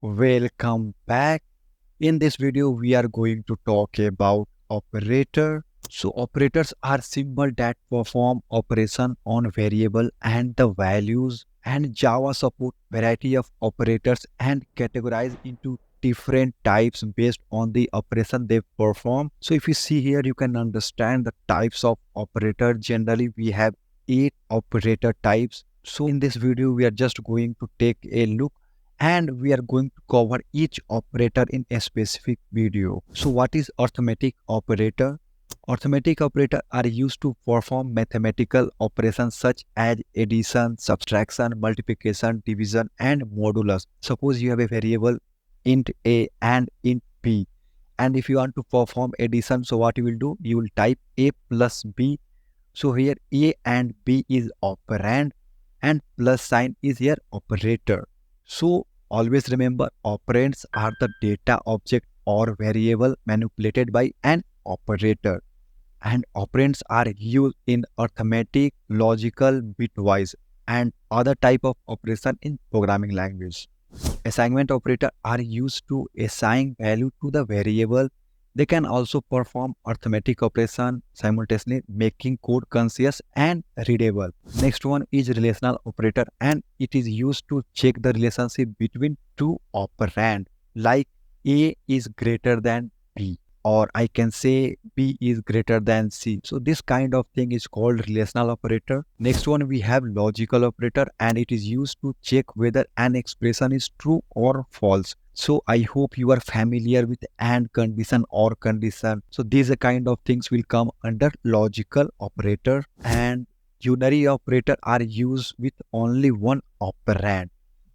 Welcome back. In this video, we are going to talk about operator. So operators are symbols that perform operation on variable and the values, and Java support variety of operators and categorize into different types based on the operation they perform. So if you see here, you can understand the types of operator. Generally, we have 8 operator types. So in this video, we are just going to take a look and we are going to cover each operator in a specific video. So what is arithmetic operator? Arithmetic operators are used to perform mathematical operations such as addition, subtraction, multiplication, division, and modulus. Suppose you have a variable int a and int b, and if you want to perform addition, so what you will do? You will type a plus b. So here a and b is operand and plus sign is here operator. So always remember, operands are the data object or variable manipulated by an operator, and operands are used in arithmetic, logical, bitwise, and other type of operation in programming language. Assignment operators are used to assign value to the variable. They can also perform arithmetic operation simultaneously, making code conscious and readable. Next one is relational operator, and it is used to check the relationship between two operands, like A is greater than B, or I can say B is greater than C. So this kind of thing is called relational operator. Next one, we have logical operator, and it is used to check whether an expression is true or false. So I hope you are familiar with and condition or condition. So these kind of things will come under logical operator. And unary operator are used with only one operand.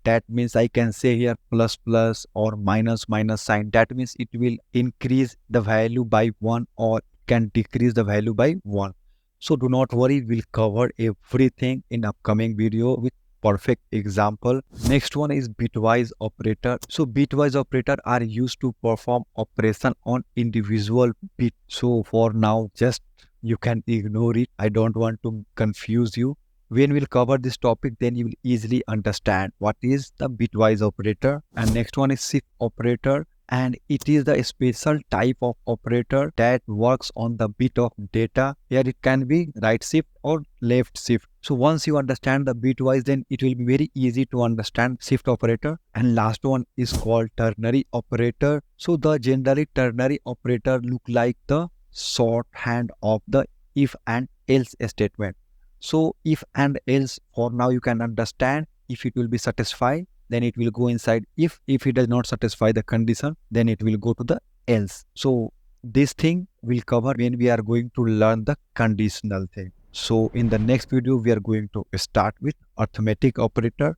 That means I can say here plus plus or minus minus sign. That means it will increase the value by 1 or can decrease the value by 1. So do not worry, we'll cover everything in upcoming video with perfect example. Next one is bitwise operator. So bitwise operator are used to perform operation on individual bit. So for now, just you can ignore it. I don't want to confuse you. When we'll cover this topic, then you will easily understand what is the bitwise operator. And next one is shift operator, and it is the special type of operator that works on the bit of data. Here it can be right shift or left shift. So once you understand the bitwise, then it will be very easy to understand shift operator. And last one is called ternary operator. So the generally ternary operator look like the shorthand of the if and else statement. So if and else, for now you can understand. If it will be satisfied, then it will go inside. If it does not satisfy the condition, then it will go to the else. So this thing will cover when we are going to learn the conditional thing. So in the next video, we are going to start with arithmetic operator.